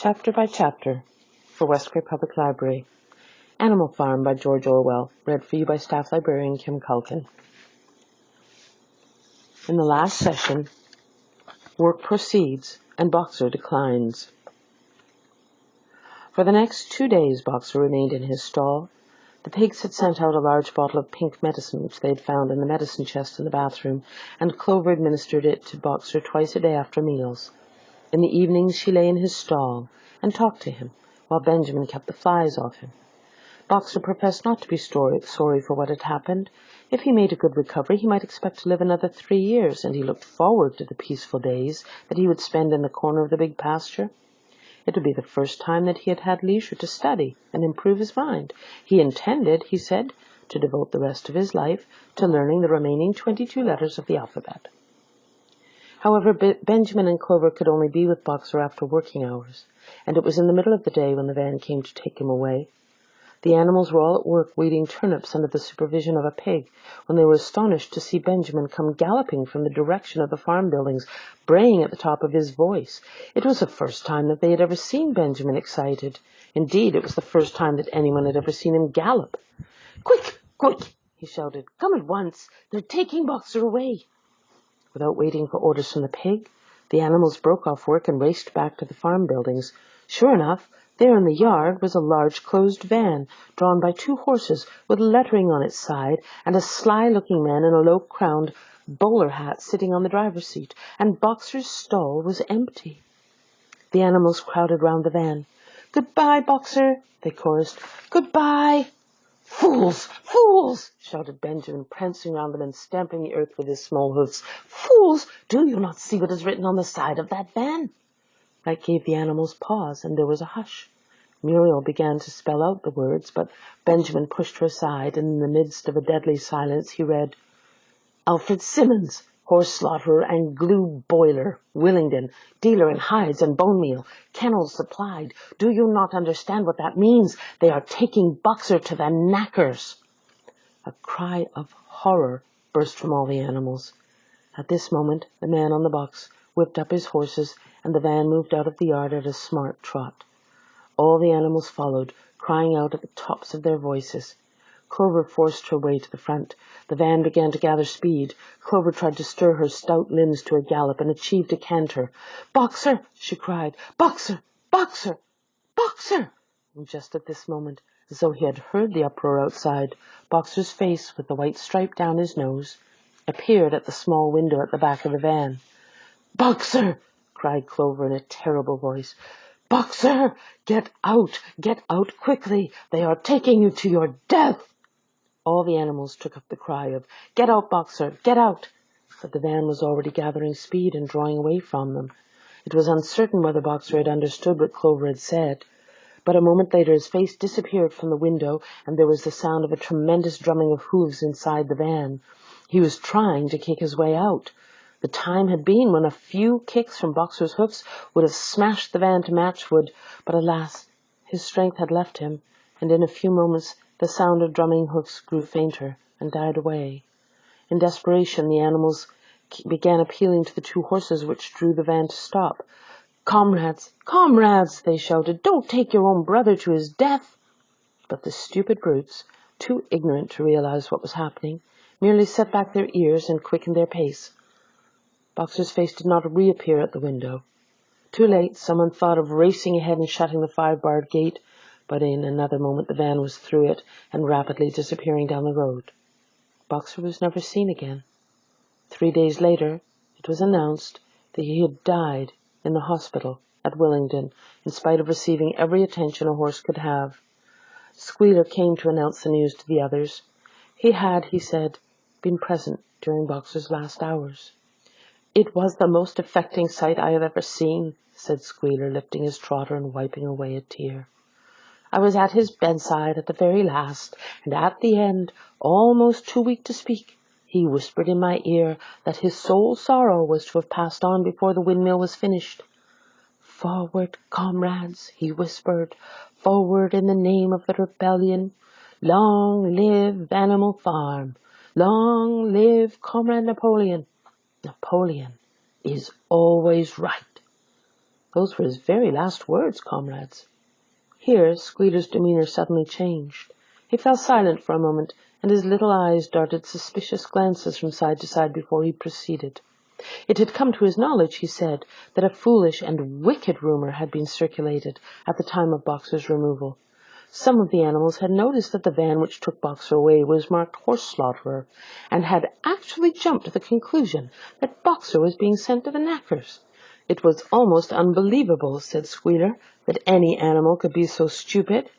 Chapter by Chapter for Westbury Public Library. Animal Farm by George Orwell. Read for you by Staff Librarian Kimm Culkin. In the last session, work proceeds and Boxer declines. For the next 2 days, Boxer remained in his stall. The pigs had sent out a large bottle of pink medicine which they had found in the medicine chest in the bathroom, and Clover administered it to Boxer twice a day after meals. In the evenings she lay in his stall and talked to him, while Benjamin kept the flies off him. Boxer professed not to be sorry for what had happened. If he made a good recovery, he might expect to live another 3 years, and he looked forward to the peaceful days that he would spend in the corner of the big pasture. It would be the first time that he had had leisure to study and improve his mind. He intended, he said, to devote the rest of his life to learning the remaining 22 letters of the alphabet. However, Benjamin and Clover could only be with Boxer after working hours, and it was in the middle of the day when the van came to take him away. The animals were all at work weeding turnips under the supervision of a pig, when they were astonished to see Benjamin come galloping from the direction of the farm buildings, braying at the top of his voice. It was the first time that they had ever seen Benjamin excited. Indeed, it was the first time that anyone had ever seen him gallop. "Quick, quick!" he shouted. "Come at once! They're taking Boxer away!" Without waiting for orders from the pig, the animals broke off work and raced back to the farm buildings. Sure enough, there in the yard was a large closed van, drawn by 2 horses, with lettering on its side, and a sly-looking man in a low-crowned bowler hat sitting on the driver's seat, and Boxer's stall was empty. The animals crowded round the van. "Goodbye, Boxer," they chorused. "Goodbye." "Fools! Fools!" shouted Benjamin, prancing round them and stamping the earth with his small hoofs. "Fools! Do you not see what is written on the side of that van?" That gave the animals pause, and there was a hush. Muriel began to spell out the words, but Benjamin pushed her aside, and in the midst of a deadly silence he read, "Alfred Simmons, horse slaughterer and glue boiler, Willingdon, dealer in hides and bone meal, kennels supplied. Do you not understand what that means? They are taking Boxer to the knackers." A cry of horror burst from all the animals. At this moment, the man on the box whipped up his horses, and the van moved out of the yard at a smart trot. All the animals followed, crying out at the tops of their voices. Clover forced her way to the front. The van began to gather speed. Clover tried to stir her stout limbs to a gallop and achieved a canter. "Boxer!" she cried. "Boxer! Boxer! Boxer!" And just at this moment, as though he had heard the uproar outside, Boxer's face, with the white stripe down his nose, appeared at the small window at the back of the van. "Boxer!" cried Clover in a terrible voice. "Boxer! Get out! Get out quickly! They are taking you to your death!" All the animals took up the cry of, "Get out, Boxer! Get out!" But the van was already gathering speed and drawing away from them. It was uncertain whether Boxer had understood what Clover had said. But a moment later his face disappeared from the window, and there was the sound of a tremendous drumming of hooves inside the van. He was trying to kick his way out. The time had been when a few kicks from Boxer's hoofs would have smashed the van to matchwood, but alas, his strength had left him, and in a few moments the sound of drumming hoofs grew fainter and died away. In desperation, the animals began appealing to the 2 horses which drew the van to stop. "Comrades, comrades," they shouted, "don't take your own brother to his death." But the stupid brutes, too ignorant to realize what was happening, merely set back their ears and quickened their pace. Boxer's face did not reappear at the window. Too late, someone thought of racing ahead and shutting the 5-barred gate, but in another moment the van was through it and rapidly disappearing down the road. Boxer was never seen again. 3 days later, it was announced that he had died in the hospital at Willingdon, in spite of receiving every attention a horse could have. Squealer came to announce the news to the others. He had, he said, been present during Boxer's last hours. "It was the most affecting sight I have ever seen," said Squealer, lifting his trotter and wiping away a tear. "I was at his bedside at the very last, and at the end, almost too weak to speak, he whispered in my ear that his sole sorrow was to have passed on before the windmill was finished. 'Forward, comrades,' he whispered, 'forward in the name of the rebellion. Long live Animal Farm! Long live Comrade Napoleon! Napoleon is always right.'" Those were his very last words, comrades." Here Squealer's demeanour suddenly changed. He fell silent for a moment, and his little eyes darted suspicious glances from side to side before he proceeded. It had come to his knowledge, he said, that a foolish and wicked rumour had been circulated at the time of Boxer's removal. Some of the animals had noticed that the van which took Boxer away was marked horse slaughterer, and had actually jumped to the conclusion that Boxer was being sent to the knackers. It was almost unbelievable, said Squealer, that any animal could be so stupid.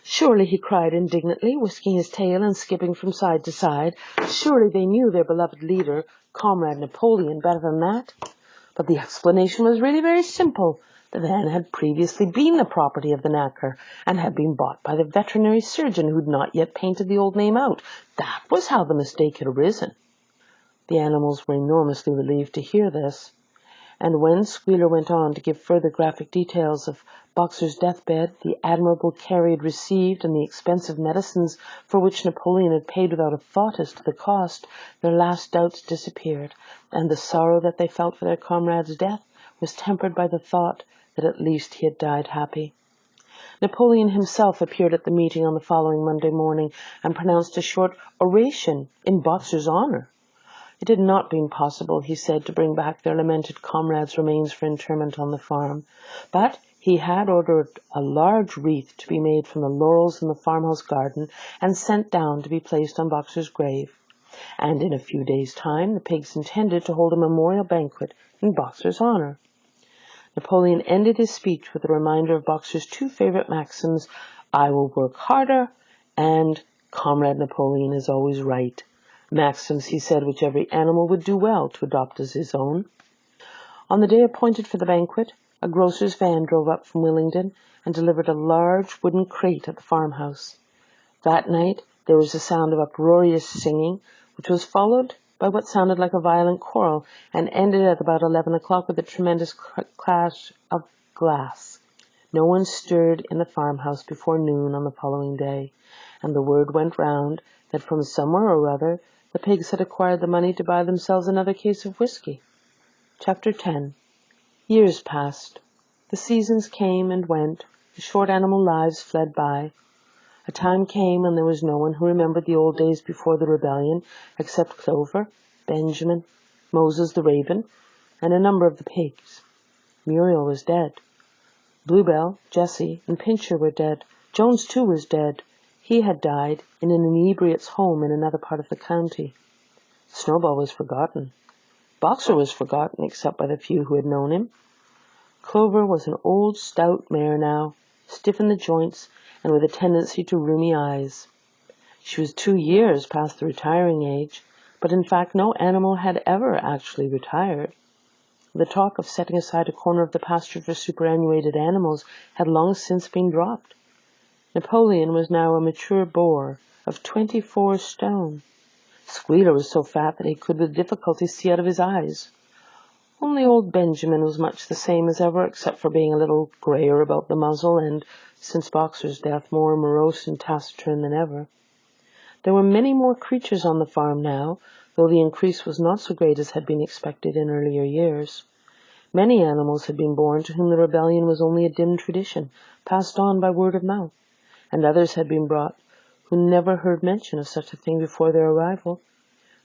Surely, he cried indignantly, whisking his tail and skipping from side to side, surely they knew their beloved leader, Comrade Napoleon, better than that. But the explanation was really very simple. The van had previously been the property of the knacker, and had been bought by the veterinary surgeon who'd not yet painted the old name out. That was how the mistake had arisen. The animals were enormously relieved to hear this, and when Squealer went on to give further graphic details of Boxer's deathbed, the admirable care he had received, and the expensive medicines for which Napoleon had paid without a thought as to the cost, their last doubts disappeared, and the sorrow that they felt for their comrade's death was tempered by the thought that at least he had died happy. Napoleon himself appeared at the meeting on the following Monday morning and pronounced a short oration in Boxer's honour. It had not been possible, he said, to bring back their lamented comrade's remains for interment on the farm, but he had ordered a large wreath to be made from the laurels in the farmhouse garden and sent down to be placed on Boxer's grave. And in a few days' time the pigs intended to hold a memorial banquet in Boxer's honour. Napoleon ended his speech with a reminder of Boxer's two favourite maxims, "I will work harder," and "Comrade Napoleon is always right." Maxims, he said, which every animal would do well to adopt as his own. On the day appointed for the banquet, a grocer's van drove up from Willingdon and delivered a large wooden crate at the farmhouse. That night there was a sound of uproarious singing, which was followed by what sounded like a violent quarrel, and ended at about 11 o'clock with a tremendous clash of glass. No one stirred in the farmhouse before noon on the following day, and the word went round that from somewhere or other the pigs had acquired the money to buy themselves another case of whiskey. Chapter 10. Years passed. The seasons came and went. The short animal lives fled by. A time came when there was no one who remembered the old days before the rebellion, except Clover, Benjamin, Moses the raven, and a number of the pigs. Muriel was dead. Bluebell, Jessie, and Pincher were dead. Jones, too, was dead. He had died in an inebriate's home in another part of the county. Snowball was forgotten. Boxer was forgotten, except by the few who had known him. Clover was an old, stout mare now, stiff in the joints, and with a tendency to rheumy eyes. She was 2 years past the retiring age, but in fact no animal had ever actually retired. The talk of setting aside a corner of the pasture for superannuated animals had long since been dropped. Napoleon was now a mature boar of 24 stone. Squealer was so fat that he could with difficulty see out of his eyes. Only old Benjamin was much the same as ever, except for being a little grayer about the muzzle and, since Boxer's death, more morose and taciturn than ever. There were many more creatures on the farm now, though the increase was not so great as had been expected in earlier years. Many animals had been born to whom the rebellion was only a dim tradition, passed on by word of mouth, and others had been brought who never heard mention of such a thing before their arrival.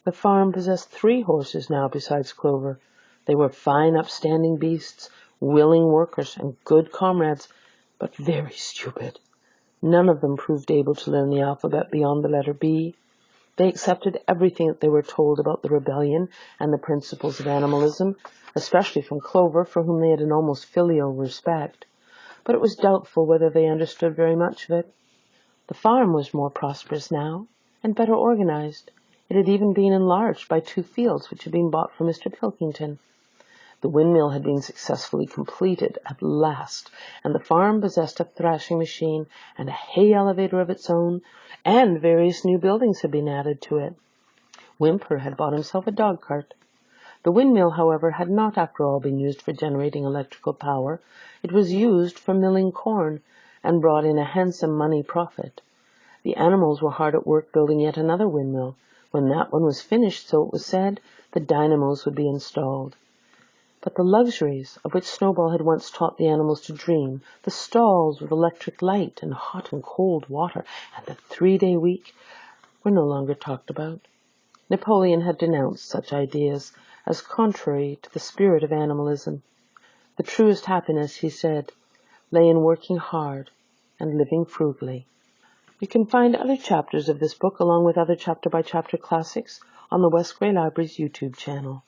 The farm possessed 3 horses now besides Clover. They were fine, upstanding beasts, willing workers, and good comrades, but very stupid. None of them proved able to learn the alphabet beyond the letter B. They accepted everything that they were told about the rebellion and the principles of animalism, especially from Clover, for whom they had an almost filial respect. But it was doubtful whether they understood very much of it. The farm was more prosperous now, and better organized. It had even been enlarged by 2 fields which had been bought from Mr. Pilkington. The windmill had been successfully completed at last, and the farm possessed a thrashing machine and a hay elevator of its own, and various new buildings had been added to it. Whymper had bought himself a dog-cart. The windmill, however, had not after all been used for generating electrical power. It was used for milling corn, and brought in a handsome money profit. The animals were hard at work building yet another windmill. When that one was finished, so it was said, the dynamos would be installed. But the luxuries of which Snowball had once taught the animals to dream, the stalls with electric light and hot and cold water, and the 3-day week, were no longer talked about. Napoleon had denounced such ideas as contrary to the spirit of animalism. The truest happiness, he said, lay in working hard and living frugally. You can find other chapters of this book along with other chapter-by-chapter classics on the West Grey Library's YouTube channel.